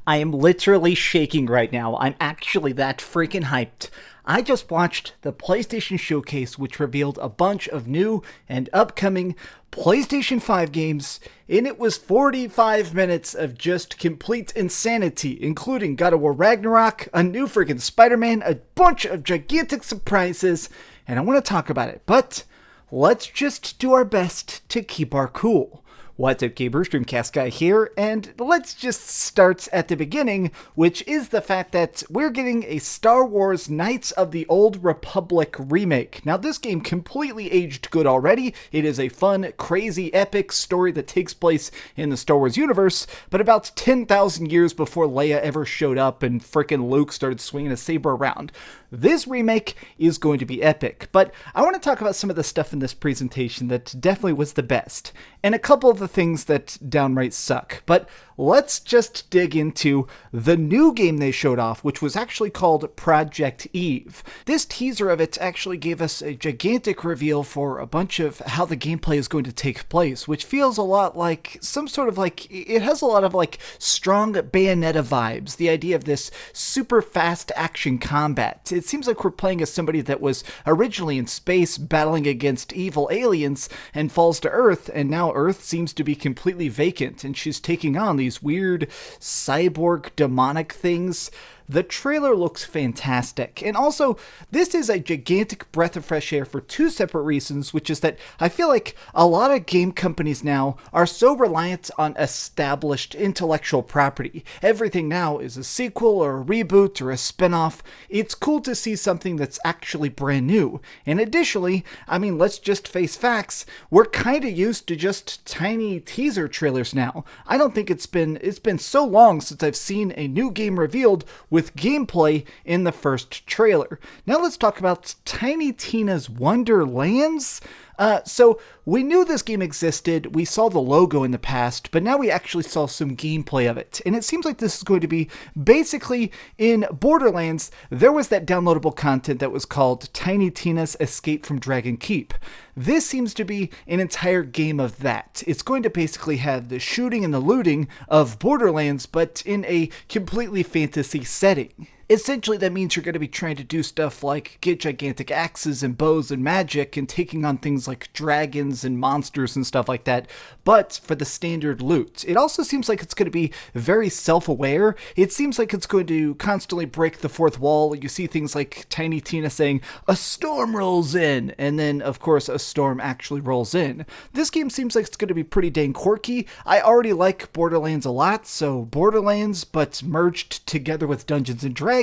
I am literally shaking right now. I'm actually that freaking hyped. I just watched the PlayStation Showcase, which revealed a bunch of new and upcoming PlayStation 5 games, and it was 45 minutes of just complete insanity, including God of War Ragnarok, a new freaking Spiderman, a bunch of gigantic surprises, and I want to talk about it, but let's just do our best to keep our cool. What's up, gamers? Dreamcastguy here, and let's just start at the beginning, which is the fact that we're getting a Star Wars Knights of the Old Republic remake. Now, this game completely aged good already. It is a fun, crazy, epic story that takes place in the Star Wars universe, but about 10,000 years before Leia ever showed up and frickin' Luke started swinging a saber around. This remake is going to be epic, but I want to talk about some of the stuff in this presentation that definitely was the best, and a couple of the things that downright suck. But let's just dig into the new game they showed off, which was actually called Project Eve. This teaser of it actually gave us a gigantic reveal for a bunch of how the gameplay is going to take place, which feels a lot like some sort of it has a lot of strong Bayonetta vibes. The idea of this super fast action combat. It seems like we're playing as somebody that was originally in space battling against evil aliens and falls to Earth, and now Earth seems to be completely vacant, and she's taking on these weird cyborg demonic things. The trailer looks fantastic, and also, this is a gigantic breath of fresh air for two separate reasons, which is that I feel like a lot of game companies now are so reliant on established intellectual property. Everything now is a sequel or a reboot or a spin-off. It's cool to see something that's actually brand new. And additionally, let's just face facts, we're kind of used to just tiny teaser trailers now. I don't think it's been so long since I've seen a new game revealed with gameplay in the first trailer. Now let's talk about Tiny Tina's Wonderlands. So we knew this game existed, we saw the logo in the past, but now we actually saw some gameplay of it. And it seems like this is going to be basically in Borderlands. There was that downloadable content that was called Tiny Tina's Escape from Dragon Keep. This seems to be an entire game of that. It's going to basically have the shooting and the looting of Borderlands, but in a completely fantasy setting. Essentially, that means you're going to be trying to do stuff like get gigantic axes and bows and magic and taking on things like dragons and monsters and stuff like that, but for the standard loot. It also seems like it's going to be very self-aware. It seems like it's going to constantly break the fourth wall. You see things like Tiny Tina saying, "A storm rolls in," and then, of course, a storm actually rolls in. This game seems like it's going to be pretty dang quirky. I already like Borderlands a lot, so Borderlands, but merged together with Dungeons & Dragons.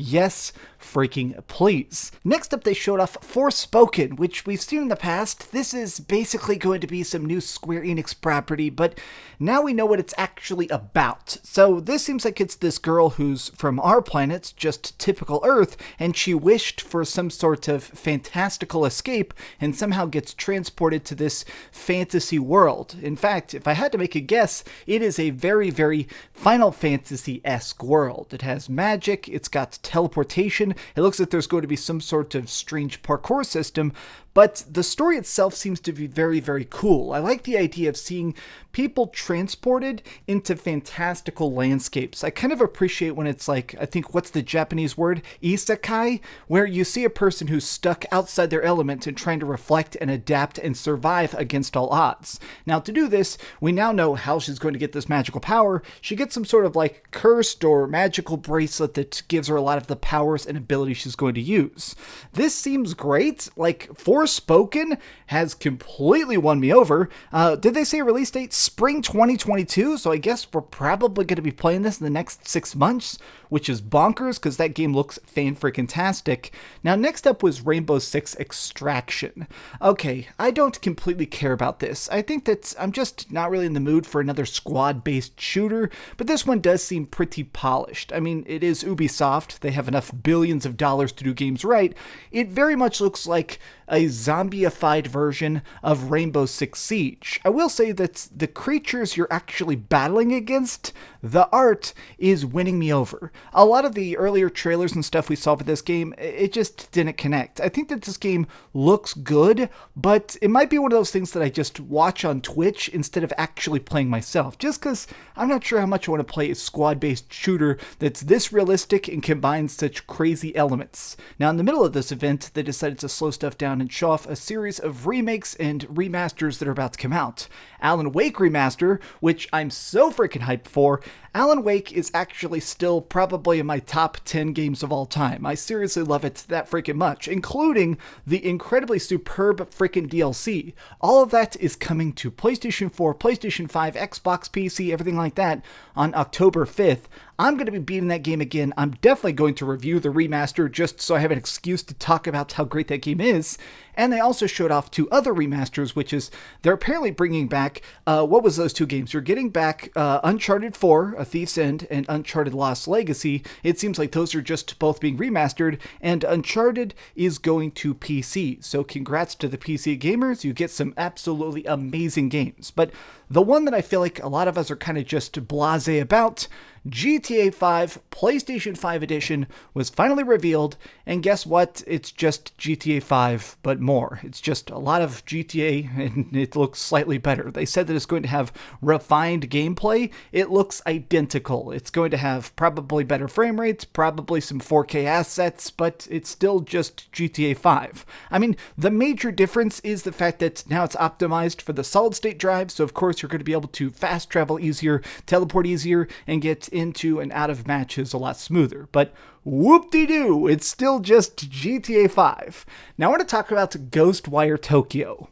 Yes, freaking please. Next up, they showed off Forspoken, which we've seen in the past. This is basically going to be some new Square Enix property, but now we know what it's actually about. So this seems like it's this girl who's from our planet, just typical Earth, and she wished for some sort of fantastical escape and somehow gets transported to this fantasy world. In fact, if I had to make a guess, it is a very, very Final Fantasy-esque world. It has magic, it's got teleportation, it looks like there's going to be some sort of strange parkour system, but the story itself seems to be very, very cool. I like the idea of seeing people transported into fantastical landscapes. I kind of appreciate when it's I think, what's the Japanese word? Isekai? Where you see a person who's stuck outside their element and trying to reflect and adapt and survive against all odds. Now, to do this, we now know how she's going to get this magical power. She gets some sort of cursed or magical bracelet that gives her a lot of the powers and abilities she's going to use. This seems great. Forspoken has completely won me over. Did they say a release date? Spring 2022, so I guess we're probably going to be playing this in the next 6 months, which is bonkers because that game looks fan-freaking-tastic. Now, next up was Rainbow Six Extraction. Okay, I don't completely care about this. I think that I'm just not really in the mood for another squad-based shooter, but this one does seem pretty polished. It is Ubisoft. They have enough billions of dollars to do games right. It very much looks like a zombieified version of Rainbow Six Siege. I will say that the creatures you're actually battling against, the art is winning me over. A lot of the earlier trailers and stuff we saw for this game, it just didn't connect. I think that this game looks good, but it might be one of those things that I just watch on Twitch instead of actually playing myself, just because I'm not sure how much I want to play a squad-based shooter that's this realistic and combines such crazy elements. Now, in the middle of this event, they decided to slow stuff down and show off a series of remakes and remasters that are about to come out. Alan Wake Remaster, which I'm so freaking hyped for. Alan Wake is actually still probably in my top 10 games of all time. I seriously love it that freaking much, including the incredibly superb freaking DLC. All of that is coming to PlayStation 4, PlayStation 5, Xbox, PC, everything like that on October 5th. I'm going to be beating that game again. I'm definitely going to review the remaster just so I have an excuse to talk about how great that game is. And they also showed off 2 other remasters, which is they're apparently bringing back, what was those 2 games? You're getting back Uncharted 4, A Thief's End, and Uncharted Lost Legacy. It seems like those are just both being remastered, and Uncharted is going to PC. So congrats to the PC gamers. You get some absolutely amazing games. But the one that I feel like a lot of us are kind of just blasé about, GTA 5 PlayStation 5 Edition was finally revealed, and guess what? It's just GTA 5, but more. It's just a lot of GTA, and it looks slightly better. They said that it's going to have refined gameplay. It looks identical. It's going to have probably better frame rates, probably some 4K assets, but it's still just GTA 5. I mean, the major difference is the fact that now it's optimized for the solid-state drive, so of course you're going to be able to fast travel easier, teleport easier, and get into and out of matches a lot smoother. But whoop-de-doo, it's still just GTA 5. Now I want to talk about Ghostwire Tokyo.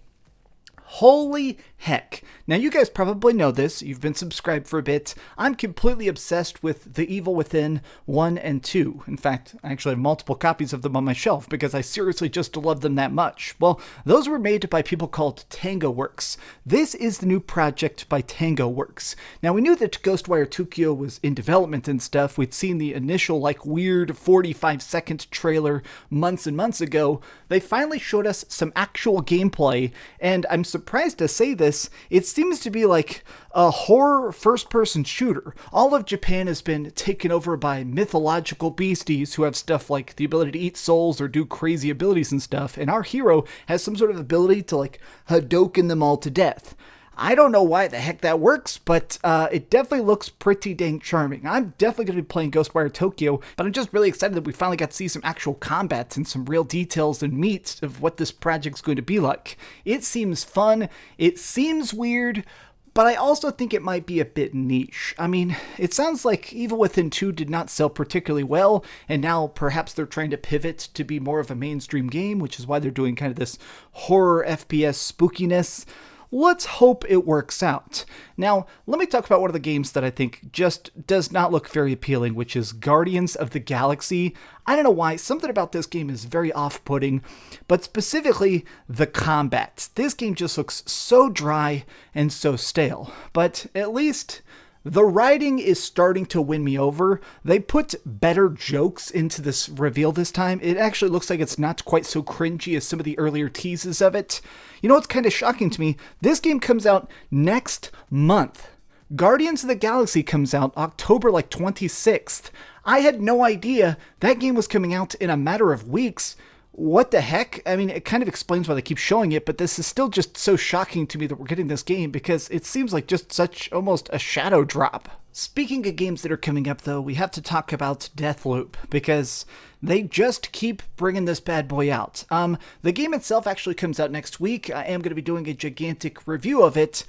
Holy heck. Now you guys probably know this, you've been subscribed for a bit. I'm completely obsessed with The Evil Within 1 and 2. In fact, I actually have multiple copies of them on my shelf because I seriously just love them that much. Well, those were made by people called TangoWorks. This is the new project by TangoWorks. Now we knew that Ghostwire Tokyo was in development and stuff. We'd seen the initial weird 45-second trailer months and months ago. They finally showed us some actual gameplay, and I'm surprised to say this, it seems to be like a horror first-person shooter. All of Japan has been taken over by mythological beasties who have stuff like the ability to eat souls or do crazy abilities and stuff, and our hero has some sort of ability to Hadoken them all to death. I don't know why the heck that works, but it definitely looks pretty dang charming. I'm definitely going to be playing Ghostwire Tokyo, but I'm just really excited that we finally got to see some actual combats and some real details and meat of what this project's going to be like. It seems fun, it seems weird, but I also think it might be a bit niche. I mean, it sounds like Evil Within 2 did not sell particularly well, and now perhaps they're trying to pivot to be more of a mainstream game, which is why they're doing kind of this horror FPS spookiness. Let's hope it works out. Now, let me talk about one of the games that I think just does not look very appealing, which is Guardians of the Galaxy. I don't know why, something about this game is very off-putting, but specifically the combat. This game just looks so dry and so stale, but at least the writing is starting to win me over. They put better jokes into this reveal this time. It actually looks like it's not quite so cringy as some of the earlier teases of it. You know what's kind of shocking to me? This game comes out next month. Guardians of the Galaxy comes out October 26th. I had no idea that game was coming out in a matter of weeks. What the heck? I mean, it kind of explains why they keep showing it, but this is still just so shocking to me that we're getting this game because it seems like just such almost a shadow drop. Speaking of games that are coming up, though, we have to talk about Deathloop because they just keep bringing this bad boy out. The game itself actually comes out next week. I am going to be doing a gigantic review of it.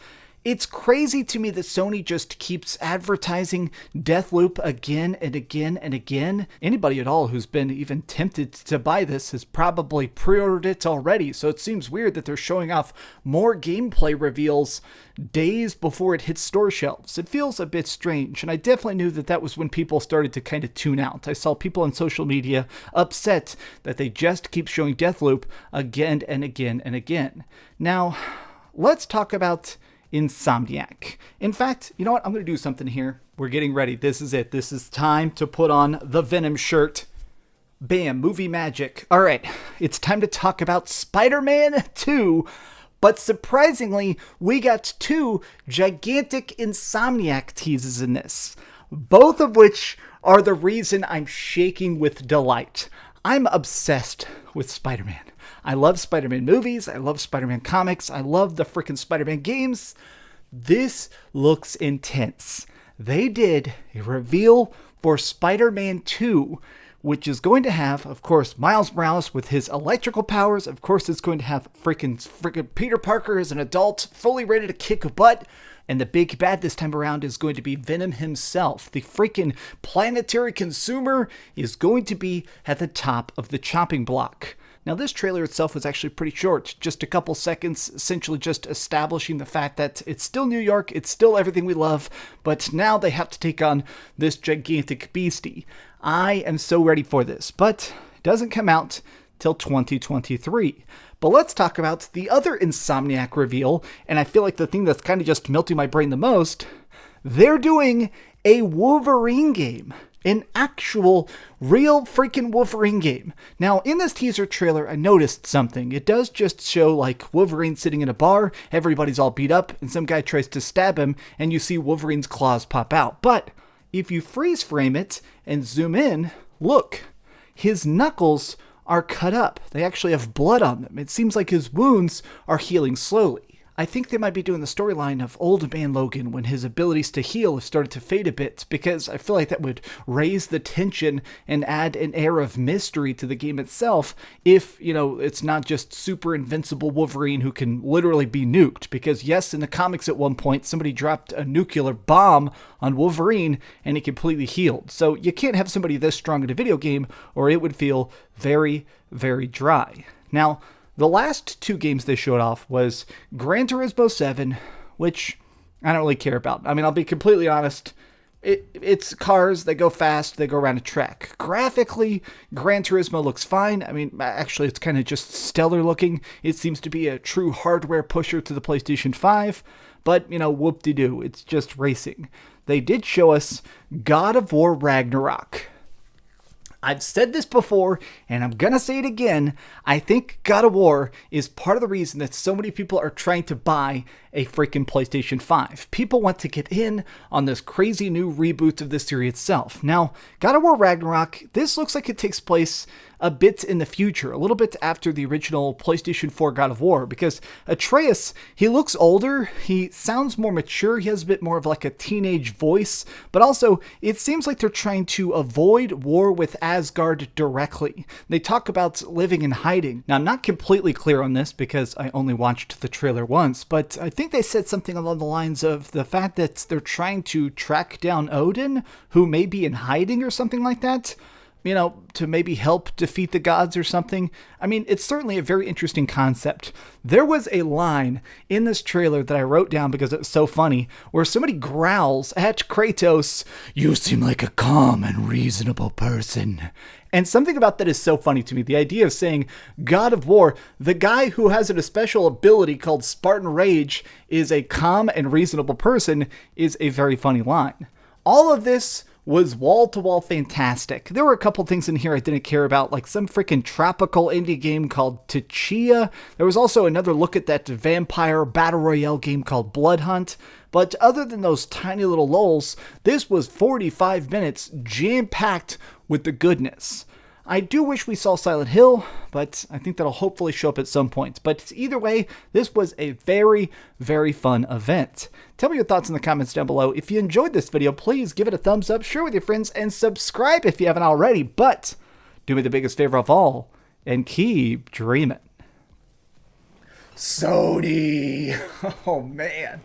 It's crazy to me that Sony just keeps advertising Deathloop again and again and again. Anybody at all who's been even tempted to buy this has probably pre-ordered it already, so it seems weird that they're showing off more gameplay reveals days before it hits store shelves. It feels a bit strange, and I definitely knew that that was when people started to kind of tune out. I saw people on social media upset that they just keep showing Deathloop again and again and again. Now, let's talk about Insomniac. In fact, you know what? I'm going to do something here. We're getting ready. This is it. This is time to put on the Venom shirt. Bam, movie magic. All right, it's time to talk about Spider-Man 2. But surprisingly, we got two gigantic Insomniac teases in this, both of which are the reason I'm shaking with delight. I'm obsessed with Spider-Man. I love Spider-Man movies, I love Spider-Man comics, I love the freaking Spider-Man games. This looks intense. They did a reveal for Spider-Man 2, which is going to have, of course, Miles Morales with his electrical powers. Of course, it's going to have freaking Peter Parker as an adult, fully ready to kick butt. And the big bad this time around is going to be Venom himself. The freaking planetary consumer is going to be at the top of the chopping block. Now, this trailer itself was actually pretty short, just a couple seconds, essentially just establishing the fact that it's still New York, it's still everything we love, but now they have to take on this gigantic beastie. I am so ready for this, but it doesn't come out till 2023. But let's talk about the other Insomniac reveal, and I feel like the thing that's kind of just melting my brain the most, they're doing a Wolverine game. An actual, real freaking Wolverine game. Now, in this teaser trailer, I noticed something. It does just show, like, Wolverine sitting in a bar, everybody's all beat up, and some guy tries to stab him, and you see Wolverine's claws pop out. But if you freeze frame it and zoom in, look, his knuckles are cut up. They actually have blood on them. It seems like his wounds are healing slowly. I think they might be doing the storyline of Old Man Logan when his abilities to heal have started to fade a bit, because I feel like that would raise the tension and add an air of mystery to the game itself if, it's not just super invincible Wolverine who can literally be nuked. Because yes, in the comics at one point, somebody dropped a nuclear bomb on Wolverine and he completely healed. So you can't have somebody this strong in a video game or it would feel very, very dry. Now, the last two games they showed off was Gran Turismo 7, which I don't really care about. I mean, I'll be completely honest. It's cars, they go fast, they go around a track. Graphically, Gran Turismo looks fine. I mean, actually, it's kind of just stellar looking. It seems to be a true hardware pusher to the PlayStation 5. But, whoop-de-doo, it's just racing. They did show us God of War Ragnarok. I've said this before, and I'm gonna say it again. I think God of War is part of the reason that so many people are trying to buy a freaking PlayStation 5. People want to get in on this crazy new reboot of the series itself. Now, God of War Ragnarok, this looks like it takes place a bit in the future, a little bit after the original PlayStation 4 God of War, because Atreus, he looks older, he sounds more mature, he has a bit more of like a teenage voice, but also it seems like they're trying to avoid war with Asgard directly. They talk about living in hiding. Now, I'm not completely clear on this because I only watched the trailer once, but I think they said something along the lines of the fact that they're trying to track down Odin, who may be in hiding or something like that. To maybe help defeat the gods or something. I mean, it's certainly a very interesting concept. There was a line in this trailer that I wrote down because it was so funny, where somebody growls at Kratos, "You seem like a calm and reasonable person." And something about that is so funny to me. The idea of saying God of War, the guy who has a special ability called Spartan Rage, is a calm and reasonable person, is a very funny line. All of this was wall-to-wall fantastic. There were a couple things in here I didn't care about, like some freaking tropical indie game called Tchia. There was also another look at that vampire battle royale game called Blood Hunt. But other than those tiny little lulls, this was 45 minutes jam-packed with the goodness. I do wish we saw Silent Hill, but I think that'll hopefully show up at some point. But either way, this was a very, very fun event. Tell me your thoughts in the comments down below. If you enjoyed this video, please give it a thumbs up, share with your friends, and subscribe if you haven't already. But do me the biggest favor of all, and keep dreaming. Sony! Oh, man.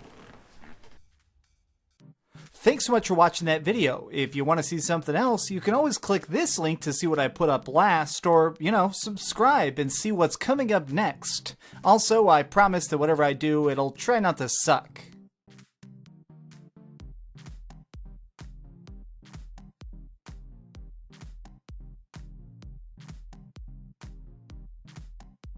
Thanks so much for watching that video. If you want to see something else, you can always click this link to see what I put up last, or, subscribe and see what's coming up next. Also, I promise that whatever I do, it'll try not to suck.